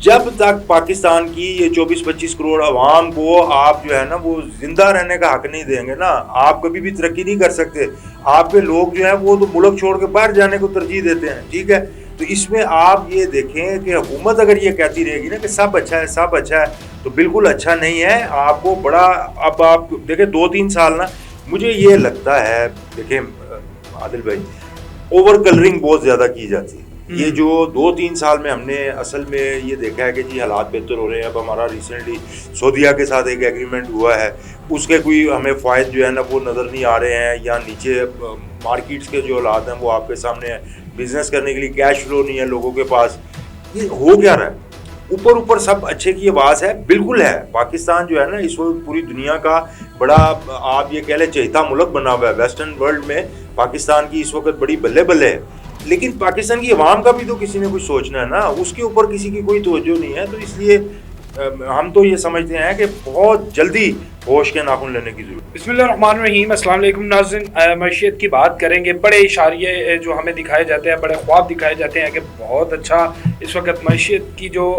جب تک پاکستان کی یہ 24-25 کروڑ عوام کو آپ جو ہے نا وہ زندہ رہنے کا حق نہیں دیں گے نا، آپ کبھی بھی ترقی نہیں کر سکتے. آپ کے لوگ جو ہیں وہ تو ملک چھوڑ کے باہر جانے کو ترجیح دیتے ہیں. ٹھیک ہے، تو اس میں آپ یہ دیکھیں کہ حکومت اگر یہ کہتی رہے گی نا کہ سب اچھا ہے سب اچھا ہے، تو بالکل اچھا نہیں ہے. آپ کو بڑا، اب آپ دیکھیں 2-3 سال نا، مجھے یہ لگتا ہے، دیکھیں عادل بھائی، اوور کلرنگ بہت زیادہ کی جاتی ہے. یہ جو 2-3 سال میں ہم نے اصل میں یہ دیکھا ہے کہ جی حالات بہتر ہو رہے ہیں. اب ہمارا ریسنٹلی سعودیہ کے ساتھ ایک ایگریمنٹ ہوا ہے، اس کے کوئی ہمیں فوائد جو ہے نا وہ نظر نہیں آ رہے ہیں، یا نیچے مارکیٹس کے جو حالات ہیں وہ آپ کے سامنے ہیں. بزنس کرنے کے لیے کیش فلو نہیں ہے لوگوں کے پاس. یہ ہو کیا رہا ہے؟ اوپر سب اچھے کی آواز ہے، بالکل ہے. پاکستان جو ہے نا اس وقت پوری دنیا کا بڑا، آپ یہ کہہ لیں چہتا ملک بنا ہوا ہے. ویسٹرن ورلڈ میں پاکستان کی اس وقت بڑی بلے بلے ہے. لیکن پاکستان کی عوام کا بھی تو کسی نے کچھ سوچنا ہے نا، اس کے اوپر کسی کی کوئی توجہ نہیں ہے. تو اس لیے ہم تو یہ سمجھتے ہیں کہ بہت جلدی ہوش کے ناخن لینے کی ضرورت. بسم اللہ الرحمن الرحیم. السلام علیکم ناظرین. معیشت کی بات کریں گے. بڑے اشاریے جو ہمیں دکھائے جاتے ہیں، بڑے خواب دکھائے جاتے ہیں کہ بہت اچھا اس وقت معیشت کی جو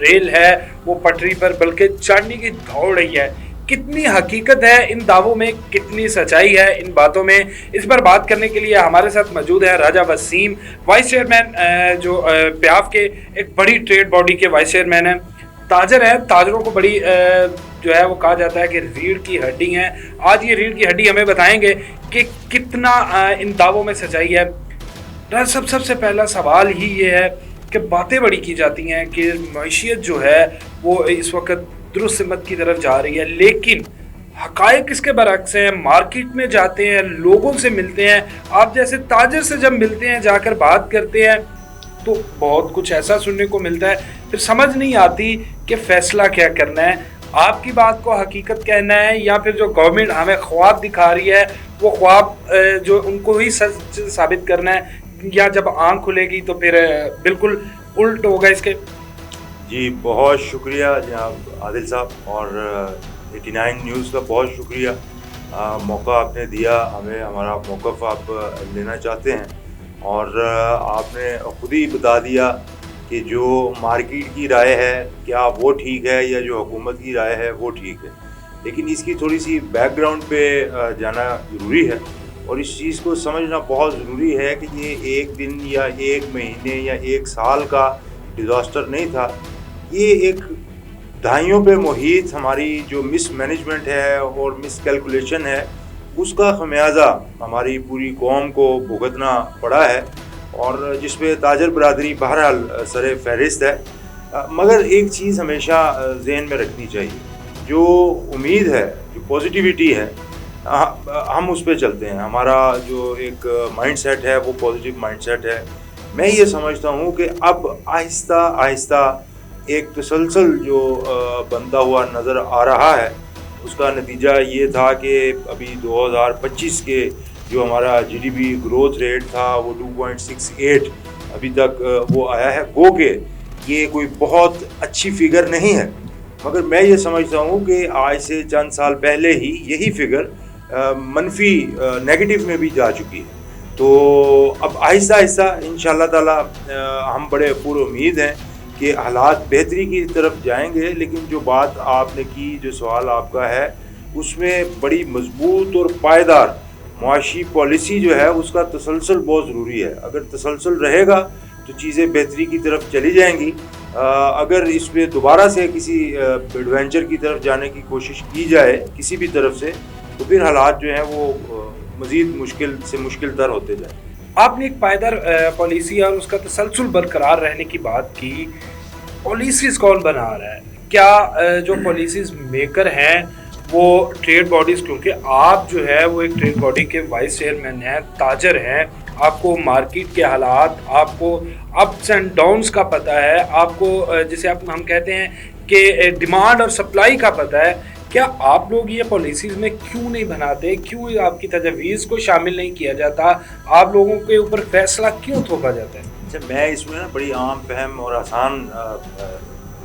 ریل ہے وہ پٹری پر بلکہ چڑھنے کی دوڑ رہی ہے. کتنی حقیقت ہے ان دعووں میں، کتنی سچائی ہے ان باتوں میں، اس پر بات کرنے کے لیے ہمارے ساتھ موجود ہے راجہ وسیم، وائس چیئرمین جو پیاف کے ایک بڑی ٹریڈ باڈی کے وائس چیئرمین ہیں. تاجر ہیں، تاجروں کو بڑی جو ہے وہ کہا جاتا ہے کہ ریڑھ کی ہڈی ہیں. آج یہ ریڑھ کی ہڈی ہمیں بتائیں گے کہ کتنا ان دعووں میں سچائی ہے. سب سے پہلا سوال ہی یہ ہے کہ باتیں بڑی کی جاتی ہیں کہ معیشت جو ہے وہ اس وقت درست سمت کی طرف جا رہی ہے، لیکن حقائق اس کے برعکس ہیں. مارکیٹ میں جاتے ہیں، لوگوں سے ملتے ہیں، آپ جیسے تاجر سے جب ملتے ہیں، جا کر بات کرتے ہیں تو بہت کچھ ایسا سننے کو ملتا ہے، پھر سمجھ نہیں آتی کہ فیصلہ کیا کرنا ہے. آپ کی بات کو حقیقت کہنا ہے یا پھر جو گورنمنٹ ہمیں خواب دکھا رہی ہے وہ خواب جو ان کو ہی سچ ثابت کرنا ہے، یا جب آنکھ کھلے گی تو پھر بالکل الٹ ہوگا اس کے. جی بہت شکریہ جناب عادل صاحب، اور 89 نیوز کا بہت شکریہ. موقع آپ نے دیا ہمیں، ہمارا موقف آپ لینا چاہتے ہیں، اور آپ نے خود ہی بتا دیا کہ جو مارکیٹ کی رائے ہے کیا وہ ٹھیک ہے یا جو حکومت کی رائے ہے وہ ٹھیک ہے. لیکن اس کی تھوڑی سی بیک گراؤنڈ پہ جانا ضروری ہے، اور اس چیز کو سمجھنا بہت ضروری ہے کہ یہ ایک دن یا ایک مہینے یا ایک سال کا ڈیزاسٹر نہیں تھا. یہ ایک دہائیوں پہ محیط ہماری جو مس مینجمنٹ ہے اور مس کیلکولیشن ہے، اس کا خمیازہ ہماری پوری قوم کو بھگتنا پڑا ہے، اور جس پہ تاجر برادری بہرحال سر فہرست ہے. مگر ایک چیز ہمیشہ ذہن میں رکھنی چاہیے، جو امید ہے، جو پازیٹیوٹی ہے، ہم اس پہ چلتے ہیں. ہمارا جو ایک مائنڈ سیٹ ہے وہ پازیٹیو مائنڈ سیٹ ہے. میں یہ سمجھتا ہوں کہ اب آہستہ آہستہ ایک تسلسل جو بنتا ہوا نظر آ رہا ہے، اس کا نتیجہ یہ تھا کہ ابھی 2025 کے جو ہمارا G D P growth rate تھا وہ 2.68 ابھی تک وہ آیا ہے. گو کہ یہ کوئی بہت اچھی فگر نہیں ہے، مگر میں یہ سمجھتا ہوں کہ آج سے چند سال پہلے ہی یہی فگر منفی نیگیٹو میں بھی جا چکی ہے. تو اب آہستہ آہستہ انشاءاللہ تعالی ہم بڑے پر امید ہیں کہ حالات بہتری کی طرف جائیں گے. لیکن جو بات آپ نے کی، جو سوال آپ کا ہے، اس میں بڑی مضبوط اور پائیدار معاشی پالیسی جو ہے اس کا تسلسل بہت ضروری ہے. اگر تسلسل رہے گا تو چیزیں بہتری کی طرف چلی جائیں گی. اگر اس پہ دوبارہ سے کسی ایڈونچر کی طرف جانے کی کوشش کی جائے کسی بھی طرف سے، تو پھر حالات جو ہیں وہ مزید مشکل سے مشکل تر ہوتے جائیں. آپ نے ایک پائیدار پالیسی اور اس کا تسلسل برقرار رہنے کی بات کی. پالیسیز کون بنا رہا ہے؟ کیا جو پالیسیز میکر ہیں وہ ٹریڈ باڈیز؟ کیونکہ آپ جو ہے وہ ایک ٹریڈ باڈی کے وائس چیئرمین ہیں، تاجر ہیں، آپ کو مارکیٹ کے حالات، آپ کو اپس اینڈ ڈاؤنس کا پتہ ہے، آپ کو جسے ہم کہتے ہیں کہ ڈیمانڈ اور سپلائی کا پتہ ہے. کیا آپ لوگ یہ پالیسیز میں کیوں نہیں بناتے؟ کیوں آپ کی تجاویز کو شامل نہیں کیا جاتا؟ آپ لوگوں کے اوپر فیصلہ کیوں تھوپا جاتا ہے؟ اچھا، میں اس میں نا بڑی عام فہم اور آسان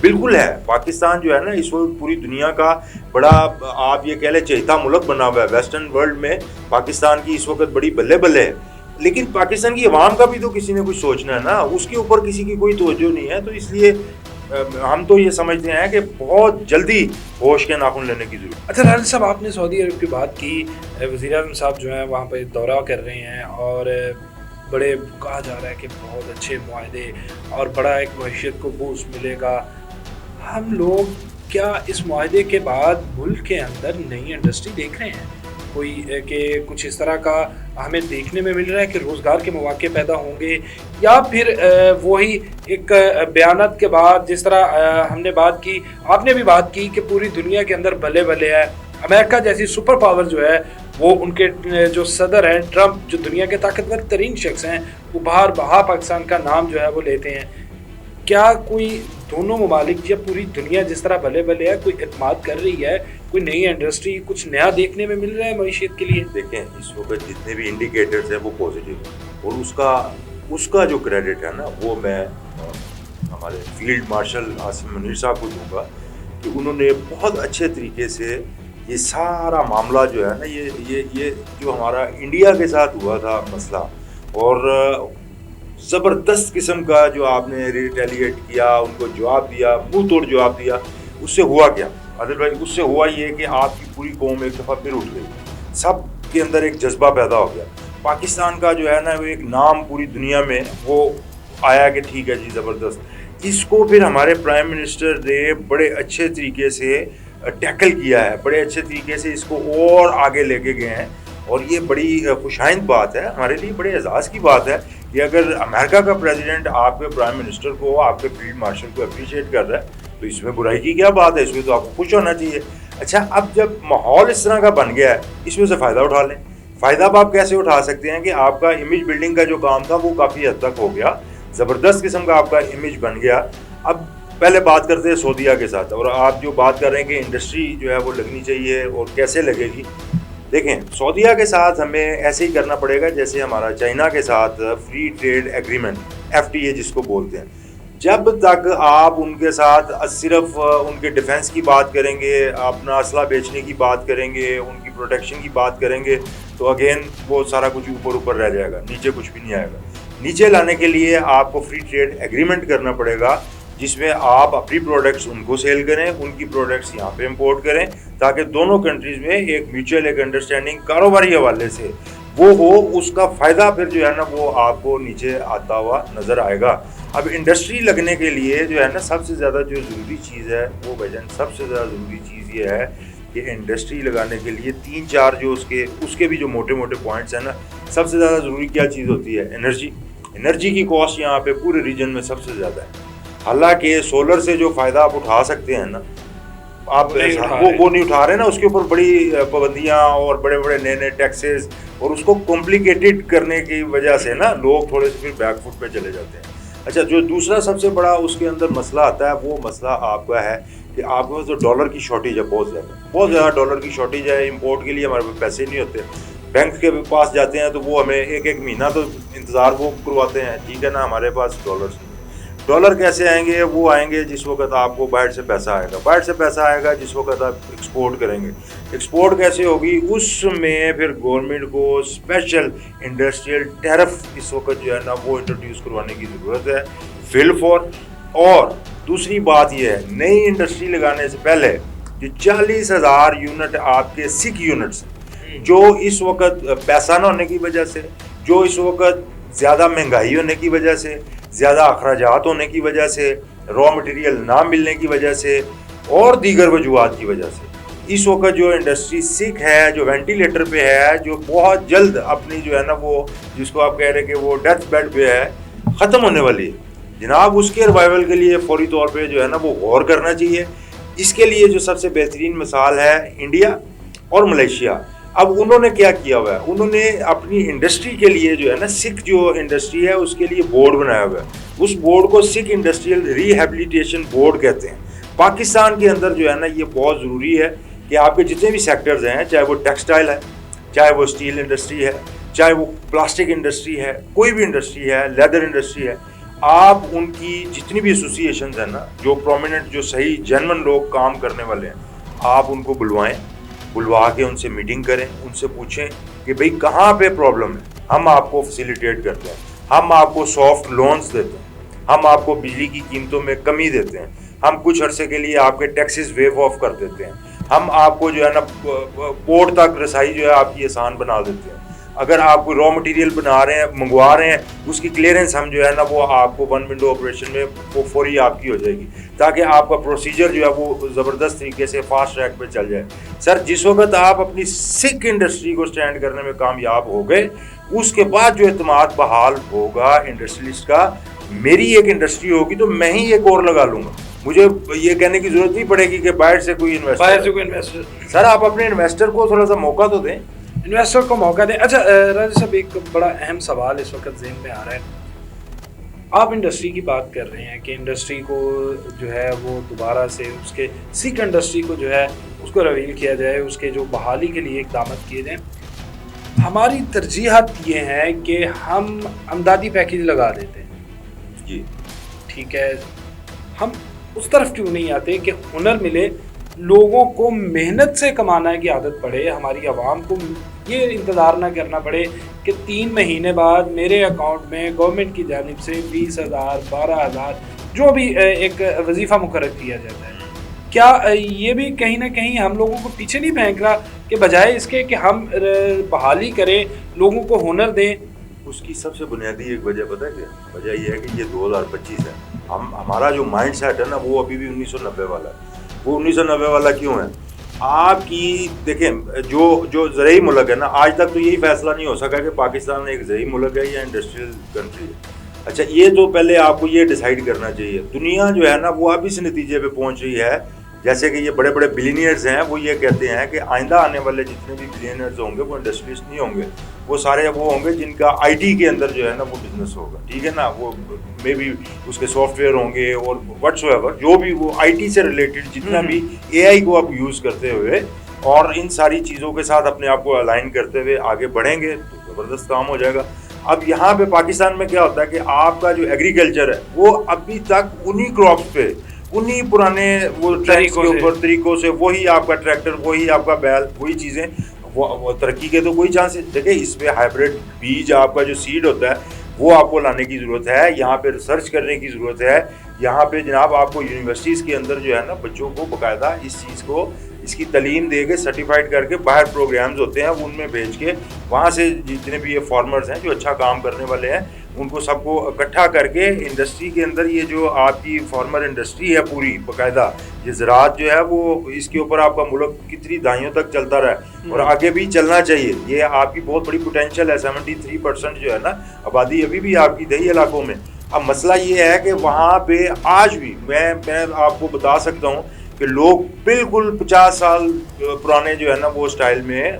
بالکل ہے. پاکستان جو ہے نا اس وقت پوری دنیا کا بڑا آپ یہ کہہ لیں چہیتا ملک بنا ہوا ہے. ویسٹرن ورلڈ میں پاکستان کی اس وقت بڑی بلے بلے ہے، لیکن پاکستان کی عوام کا بھی تو کسی نے کچھ سوچنا ہے نا، اس کے اوپر کسی کی کوئی توجہ نہیں ہے. تو اس لیے ہم تو یہ سمجھتے ہیں کہ بہت جلدی ہوش کے ناخن لینے کی ضرورت. اچھا راجل صاحب، آپ نے سعودی عرب کی بات کی، وزیر اعظم صاحب جو ہیں وہاں پہ دورہ کر رہے ہیں اور بڑے کہا جا رہا ہے کہ بہت اچھے معاہدے اور بڑا ایک معیشت کو بوسٹ ملے گا. ہم لوگ کیا اس معاہدے کے بعد ملک کے اندر نئی انڈسٹری دیکھ رہے ہیں کوئی کہ کچھ اس طرح کا ہمیں دیکھنے میں مل رہا ہے کہ روزگار کے مواقع پیدا ہوں گے، یا پھر وہی ایک بیانات کے بعد جس طرح ہم نے بات کی، آپ نے بھی بات کی کہ پوری دنیا کے اندر بلے بلے ہے، امریکہ جیسی سپر پاور جو ہے وہ ان کے جو صدر ہیں ٹرمپ، جو دنیا کے طاقتور ترین شخص ہیں، وہ باہر بہا پاکستان کا نام جو ہے وہ لیتے ہیں. کیا کوئی دونوں ممالک یا پوری دنیا جس طرح بلے بلے ہے کوئی اعتماد کر رہی ہے، کوئی نئی انڈسٹری کچھ نیا دیکھنے میں مل رہا ہے معیشت کے لیے؟ دیکھیں اس وقت جتنے بھی انڈیکیٹرز ہیں وہ پازیٹیو ہیں، اور اس کا جو کریڈٹ ہے نا وہ میں ہمارے فیلڈ مارشل عاصم منیر صاحب کو دوں گا کہ انہوں نے بہت اچھے طریقے سے یہ سارا معاملہ جو ہے نا یہ جو ہمارا انڈیا کے ساتھ ہوا تھا مسئلہ، اور زبردست قسم کا جو آپ نے ریٹیلیٹ کیا، ان کو جواب دیا، منہ توڑ جواب دیا. اس سے ہوا کیا عادل بھائی؟ اس سے ہوا یہ کہ آپ کی پوری قوم ایک دفعہ پھر اٹھ گئی، سب کے اندر ایک جذبہ پیدا ہو گیا. پاکستان کا جو ہے نا وہ ایک نام پوری دنیا میں وہ آیا کہ ٹھیک ہے جی زبردست. اس کو پھر ہمارے پرائم منسٹر نے بڑے اچھے طریقے سے ٹیکل کیا ہے، بڑے اچھے طریقے سے اس کو اور آگے لے کے گئے ہیں. اور یہ بڑی خوشائند بات ہے ہمارے لیے، بڑے اعزاز کی بات ہے کہ اگر امریکہ کا پریزیڈنٹ آپ کے پرائم منسٹر کو، آپ کے فیلڈ مارشل کو اپریشیٹ کر رہا ہے تو اس میں برائی کی کیا بات ہے؟ اس میں تو آپ کو خوش ہونا چاہیے. اچھا اب جب ماحول اس طرح کا بن گیا ہے اس میں سے فائدہ اٹھا لیں. فائدہ اب آپ کیسے اٹھا سکتے ہیں کہ آپ کا امیج بلڈنگ کا جو کام تھا وہ کافی حد تک ہو گیا، زبردست قسم کا آپ کا امیج بن گیا. اب پہلے بات کرتے ہیں سعودیہ کے ساتھ، اور آپ جو بات کر رہے ہیں کہ انڈسٹری جو ہے وہ لگنی چاہیے اور کیسے لگے گی. دیکھیں سعودیہ کے ساتھ ہمیں ایسے ہی کرنا پڑے گا جیسے ہمارا چائنا کے ساتھ فری ٹریڈ ایگریمنٹ FTA جس کو بولتے ہیں. جب تک آپ ان کے ساتھ صرف ان کے ڈیفنس کی بات کریں گے، اپنا اسلحہ بیچنے کی بات کریں گے، ان کی پروٹیکشن کی بات کریں گے، تو اگین وہ سارا کچھ اوپر رہ جائے گا، نیچے کچھ بھی نہیں آئے گا. نیچے لانے کے لیے آپ کو فری ٹریڈ ایگریمنٹ کرنا پڑے گا جس میں آپ اپنی پروڈکٹس ان کو سیل کریں، ان کی پروڈکٹس یہاں پہ امپورٹ کریں، تاکہ دونوں کنٹریز میں ایک میوچل ایک انڈرسٹینڈنگ کاروباری حوالے سے وہ ہو. اس کا فائدہ پھر جو ہے نا وہ آپ کو نیچے آتا ہوا نظر آئے گا. اب انڈسٹری لگنے کے لیے جو ہے نا سب سے زیادہ جو ضروری چیز ہے وہ بھجن سب سے زیادہ ضروری چیز یہ ہے کہ انڈسٹری لگانے کے لیے 3-4 جو اس کے بھی جو موٹے موٹے پوائنٹس ہیں نا، سب سے زیادہ ضروری کیا چیز ہوتی ہے؟ انرجی کی کاسٹ یہاں پہ پورے ریجن میں سب سے زیادہ ہے. حالانکہ سولر سے جو فائدہ آپ اٹھا سکتے ہیں نا، آپ وہ نہیں اٹھا رہے نا. اس کے اوپر بڑی پابندیاں اور بڑے بڑے نئے ٹیکسز، اور اس کو کمپلیکیٹڈ کرنے کی وجہ سے نا لوگ تھوڑے سے پھر بیک فٹ پہ چلے جاتے ہیں. اچھا جو دوسرا سب سے بڑا اس کے اندر مسئلہ آتا ہے وہ مسئلہ آپ کا ہے کہ آپ کے پاس جو ڈالر کی شارٹیج ہے، بہت زیادہ ڈالر کی شارٹیج ہے. امپورٹ کے لیے ہمارے پاس پیسے نہیں ہوتے. بینک کے پاس جاتے ہیں تو وہ ہمیں ایک مہینہ تو انتظار وہ کرواتے ہیں، ٹھیک ہے نا. ہمارے پاس ڈالر کیسے آئیں گے؟ وہ آئیں گے جس وقت آپ کو باہر سے پیسہ آئے گا. باہر سے پیسہ آئے گا جس وقت آپ ایکسپورٹ کریں گے. ایکسپورٹ کیسے ہوگی؟ اس میں پھر گورنمنٹ کو اسپیشل انڈسٹریل ٹیرف اس وقت جو ہے نا وہ انٹروڈیوس کروانے کی ضرورت ہے فل فور. اور دوسری بات یہ ہے، نئی انڈسٹری لگانے سے پہلے جو 40,000 یونٹ آپ کے سکھ یونٹس جو اس وقت پیسہ نہ ہونے کی وجہ سے، جو اس وقت زیادہ مہنگائی ہونے کی وجہ سے، زیادہ اخراجات ہونے کی وجہ سے، را مٹیریل نہ ملنے کی وجہ سے اور دیگر وجوہات کی وجہ سے اس وقت جو انڈسٹری سکھ ہے، جو وینٹیلیٹر پہ ہے، جو بہت جلد اپنی جو ہے نا وہ جس کو آپ کہہ رہے کہ وہ ڈیتھ بیڈ پہ ہے، ختم ہونے والی ہے جناب. اس کے ریوائول کے لیے فوری طور پہ جو ہے نا وہ غور کرنا چاہیے. اس کے لیے جو سب سے بہترین مثال ہے انڈیا اور ملیشیا. اب انہوں نے کیا کیا ہوا ہے؟ انہوں نے اپنی انڈسٹری کے لیے جو ہے نا سکھ جو انڈسٹری ہے اس کے لیے بورڈ بنایا ہوا ہے. اس بورڈ کو سکھ انڈسٹریل ریہیبلیٹیشن بورڈ کہتے ہیں. پاکستان کے اندر جو ہے نا یہ بہت ضروری ہے کہ آپ کے جتنے بھی سیکٹرز ہیں، چاہے وہ ٹیکسٹائل ہے، چاہے وہ اسٹیل انڈسٹری ہے، چاہے وہ پلاسٹک انڈسٹری ہے، کوئی بھی انڈسٹری ہے، لیدر انڈسٹری ہے، آپ ان کی جتنی بھی ایسوسیشنز ہیں نا, جو پرومیننٹ جو صحیح جینون لوگ کام کرنے والے ہیں, آپ ان کو بلوائیں, بلوا کے ان سے میٹنگ کریں, ان سے پوچھیں کہ بھئی کہاں پہ پرابلم ہے, ہم آپ کو فیسیلیٹیٹ کرتے ہیں, ہم آپ کو سافٹ لونز دیتے ہیں, ہم آپ کو بجلی کی قیمتوں میں کمی دیتے ہیں, ہم کچھ عرصے کے لیے آپ کے ٹیکسز ویو آف کر دیتے ہیں, ہم آپ کو جو ہے نا پورٹ تک رسائی جو ہے آپ کی آسان بنا دیتے ہیں, اگر آپ کوئی را مٹیریل بنا رہے ہیں, منگوا رہے ہیں, اس کی کلیئرنس ہم جو ہے نا وہ آپ کو 1 ونڈو آپریشن میں وہ فوری آپ کی ہو جائے گی, تاکہ آپ کا پروسیجر جو ہے وہ زبردست طریقے سے فاسٹ ٹریک پہ چل جائے. سر جس وقت آپ اپنی سکھ انڈسٹری کو سٹینڈ کرنے میں کامیاب ہو گئے, اس کے بعد جو اعتماد بحال ہوگا انڈسٹریلسٹ کا, میری ایک انڈسٹری ہوگی تو میں ہی ایک اور لگا لوں گا, مجھے یہ کہنے کی ضرورت نہیں پڑے گی کہ باہر سے کوئی انویسٹر. سر آپ اپنے انویسٹر کو تھوڑا سا موقع تو دیں, انویسٹر کو موقع دیں. اچھا راجہ صاحب, ایک بڑا اہم سوال اس وقت ذہن میں آ رہا ہے. آپ انڈسٹری کی بات کر رہے ہیں کہ انڈسٹری کو جو ہے وہ دوبارہ سے اس کے سکھ انڈسٹری کو جو ہے اس کو رویل کیا جائے, اس کے جو بحالی کے لیے اقدامات کیے جائیں. ہماری ترجیحات یہ ہیں کہ ہم امدادی پیکیج لگا دیتے ہیں, جی ٹھیک ہے, ہم اس طرف کیوں نہیں آتے کہ ہنر ملے, لوگوں کو محنت سے کمانا کی عادت پڑے, ہماری عوام کو یہ انتظار نہ کرنا پڑے کہ 3 مہینے بعد میرے اکاؤنٹ میں گورنمنٹ کی جانب سے 20,000 12,000 جو بھی ایک وظیفہ مقرر کیا جاتا ہے. کیا یہ بھی کہیں نہ کہیں ہم لوگوں کو پیچھے نہیں پھینک رہا کہ بجائے اس کے کہ ہم بحالی کریں, لوگوں کو ہنر دیں؟ اس کی سب سے بنیادی ایک وجہ پتہ ہے کیا وجہ یہ ہے کہ یہ 2025 ہے, ہمارا جو مائنڈ سیٹ ہے نا وہ ابھی بھی 1990 والا ہے. وہ 1990 والا کیوں ہے؟ آپ کی دیکھیں جو زرعی ملک ہے نا, آج تک تو یہی فیصلہ نہیں ہو سکا کہ پاکستان ایک زرعی ملک ہے یا انڈسٹریل کنٹری ہے. اچھا یہ تو پہلے آپ کو یہ ڈیسائیڈ کرنا چاہیے. دنیا جو ہے نا وہ اب اس نتیجے پہ پہنچ رہی ہے, جیسے کہ یہ بڑے بڑے بلینئرز ہیں, وہ یہ کہتے ہیں کہ آئندہ آنے والے جتنے بھی بلینئرز ہوں گے وہ انڈسٹریلسٹ نہیں ہوں گے, وہ سارے وہ ہوں گے جن کا آئی ٹی کے اندر جو ہے نا وہ بزنس ہوگا, ٹھیک ہے نا, وہ مے بی اس کے سافٹ ویئر ہوں گے اور وٹس ایور جو بھی وہ آئی ٹی سے ریلیٹڈ جتنا بھی اے آئی کو آپ یوز کرتے ہوئے اور ان ساری چیزوں کے ساتھ اپنے آپ کو الائن کرتے ہوئے آگے بڑھیں گے تو زبردست کام ہو جائے گا. اب یہاں پہ پاکستان میں کیا ہوتا ہے کہ آپ کا جو ایگریکلچر ہے وہ ابھی تک انہی کراپس پہ انہی پرانے وہ طریقوں سے, وہی آپ کا ٹریکٹر, وہی آپ کا بیل, وہی چیزیں, وہ ترقی کے تو کوئی چانس. دیکھیں اس پہ ہائیبریڈ بیج آپ کا جو سیڈ ہوتا ہے وہ آپ کو لانے کی ضرورت ہے, یہاں پہ ریسرچ کرنے کی ضرورت ہے, یہاں پہ جناب آپ کو یونیورسٹیز کے اندر جو ہے نا بچوں کو باقاعدہ اس چیز کو اس کی تعلیم دے کے سرٹیفائڈ کر کے باہر پروگرامز ہوتے ہیں ان میں بھیج کے وہاں سے جتنے بھی یہ فارمرز ہیں جو اچھا کام کرنے والے ہیں ان کو سب کو اکٹھا کر کے انڈسٹری کے اندر یہ جو آپ کی فارمر انڈسٹری ہے پوری باقاعدہ یہ زراعت جو ہے وہ اس کے اوپر آپ کا ملک کتنی دہائیوں تک چلتا رہا ہے اور آگے بھی چلنا چاہیے. یہ آپ کی بہت بڑی پوٹینشیل ہے. 73% جو ہے نا آبادی ابھی بھی آپ کی دیہی علاقوں میں. اب مسئلہ یہ ہے کہ وہاں پہ آج بھی میں آپ کو بتا سکتا ہوں کہ لوگ بالکل 50 سال پرانے جو ہے نا وہ اسٹائل میں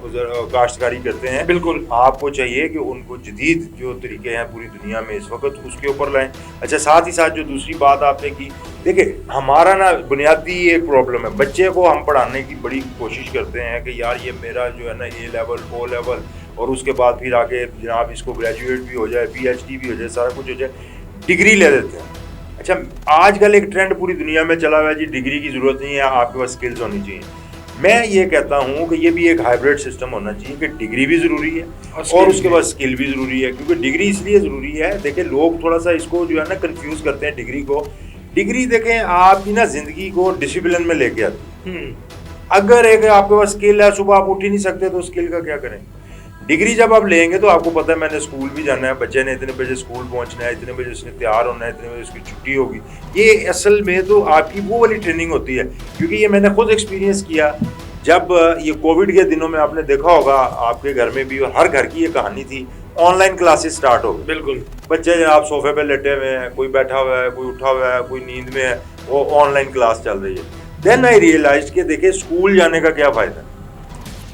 کاشتکاری کرتے ہیں. بالکل آپ کو چاہیے کہ ان کو جدید جو طریقے ہیں پوری دنیا میں اس وقت اس کے اوپر لائیں. اچھا ساتھ ہی ساتھ جو دوسری بات آپ نے کی, دیکھیں ہمارا نا بنیادی ایک پرابلم ہے, بچے کو ہم پڑھانے کی بڑی کوشش کرتے ہیں کہ یار یہ میرا جو ہے نا اے لیول او لیول اور اس کے بعد پھر آگے جناب اس کو گریجویٹ بھی ہو جائے, پی ایچ ڈی بھی ہو جائے, سارا کچھ ہو جائے, ڈگری لے دیتے ہیں. اچھا آج کل ایک ٹرینڈ پوری دنیا میں چلا ہوا ہے جی ڈگری کی ضرورت نہیں ہے, آپ کے پاس اسکلز ہونی چاہیے. میں یہ کہتا ہوں کہ یہ بھی ایک ہائبریڈ سسٹم ہونا چاہیے کہ ڈگری بھی ضروری ہے اور اس کے بعد اسکل بھی ضروری ہے. کیونکہ ڈگری اس لیے ضروری ہے, دیکھیں لوگ تھوڑا سا اس کو جو ہے نا کنفیوز کرتے ہیں ڈگری کو. ڈگری دیکھیں آپ کی نا زندگی کو ڈسپلن میں لے کے آتی ہے. اگر ایک آپ کے پاس اسکل ہے, صبح آپ اٹھ ہی نہیں سکتے تو اسکل کا کیا کریں. ڈگری جب آپ لیں گے تو آپ کو پتہ ہے میں نے اسکول بھی جانا ہے, بچے نے اتنے بجے اسکول پہنچنا ہے, اتنے بجے اس نے تیار ہونا ہے, اتنے بجے اس کی چھٹی ہوگی. یہ اصل میں تو آپ کی وہ والی ٹریننگ ہوتی ہے. کیونکہ یہ میں نے خود ایکسپیرینس کیا جب یہ کووڈ کے دنوں میں آپ نے دیکھا ہوگا آپ کے گھر میں بھی, اور ہر گھر کی یہ کہانی تھی, آن لائن کلاسز سٹارٹ ہو گئی. بالکل بچے آپ صوفے پہ لیٹے ہوئے ہیں, کوئی بیٹھا ہوا ہے, کوئی اٹھا ہوا ہے, کوئی نیند میں ہے, وہ آن لائن کلاس چل رہی ہے. دین آئی ریئلائزڈ کہ دیکھیں اسکول جانے کا کیا فائدہ ہے,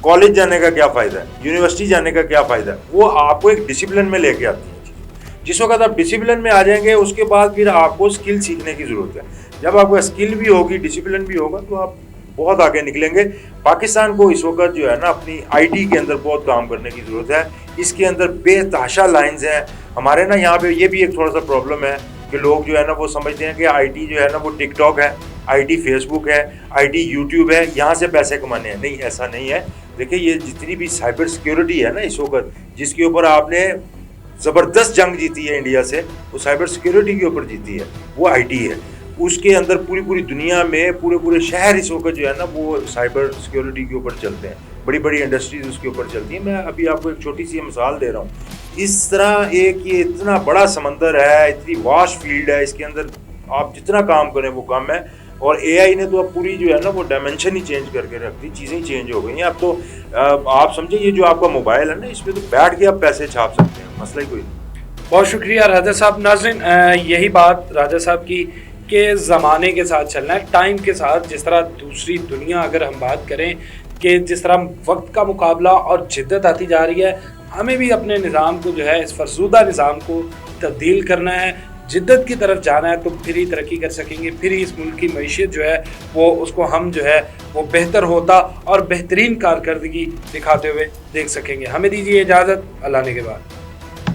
کالج جانے کا کیا فائدہ ہے, یونیورسٹی جانے کا کیا فائدہ ہے. وہ آپ کو ایک ڈسپلن میں لے کے آتی ہے. جس وقت آپ ڈسپلن میں آ جائیں گے اس کے بعد پھر آپ کو اسکل سیکھنے کی ضرورت ہے. جب آپ کو اسکل بھی ہوگی, ڈسپلن بھی ہوگا تو آپ بہت آگے نکلیں گے. پاکستان کو اس وقت جو ہے نا اپنی آئی ٹی کے اندر بہت کام کرنے کی ضرورت ہے. اس کے اندر بے تحاشا لائنز ہیں ہمارے نا. یہاں پہ یہ بھی ایک تھوڑا سا پرابلم ہے, کہ لوگ جو ہے نا وہ سمجھتے ہیں کہ آئی ٹی جو ہے نا وہ ٹک ٹاک ہے, آئی ٹی فیس بک ہے, آئی ٹی یوٹیوب ہے, یہاں سے پیسے کمانے ہیں. نہیں, ایسا نہیں ہے. دیکھیں یہ جتنی بھی سائبر سیکیورٹی ہے نا اس وقت, جس کے اوپر آپ نے زبردست جنگ جیتی ہے انڈیا سے, وہ سائبر سیکیورٹی کے اوپر جیتی ہے, وہ آئی ٹی ہے. اس کے اندر پوری دنیا میں پورے شہر اس وقت جو ہے نا وہ سائبر سیکیورٹی کے اوپر چلتے ہیں, بڑی انڈسٹریز اس کے اوپر چلتی ہیں. میں ابھی آپ کو ایک چھوٹی سی مثال دے رہا ہوں. اس طرح ایک یہ اتنا بڑا سمندر ہے, اتنی واش فیلڈ ہے, اس کے اندر آپ جتنا کام کریں وہ کم ہے. اور اے آئی نے تو اب پوری جو ہے نا وہ ڈائمینشن ہی چینج کر کے رکھ دی, چیزیں ہی چینج ہو گئی ہیں. اب تو آپ سمجھیں یہ جو آپ کا موبائل ہے نا, اس پہ تو بیٹھ کے آپ پیسے چھاپ سکتے ہیں, مسئلہ ہی کوئی نہیں. بہت شکریہ راجہ صاحب. ناظرین یہی بات راجہ صاحب کی کہ زمانے کے ساتھ چلنا ہے, ٹائم کے ساتھ. جس طرح دوسری دنیا اگر ہم بات کریں کہ جس طرح وقت کا مقابلہ اور جدت آتی جا رہی ہے, ہمیں بھی اپنے نظام کو جو ہے اس فرسودہ نظام کو تبدیل کرنا ہے, جدت کی طرف جانا ہے, تو پھر ہی ترقی کر سکیں گے, پھر ہی اس ملک کی معیشت جو ہے وہ اس کو ہم جو ہے وہ بہتر ہوتا اور بہترین کارکردگی دکھاتے ہوئے دیکھ سکیں گے. ہمیں دیجیے اجازت, اللہ نے کے بعد.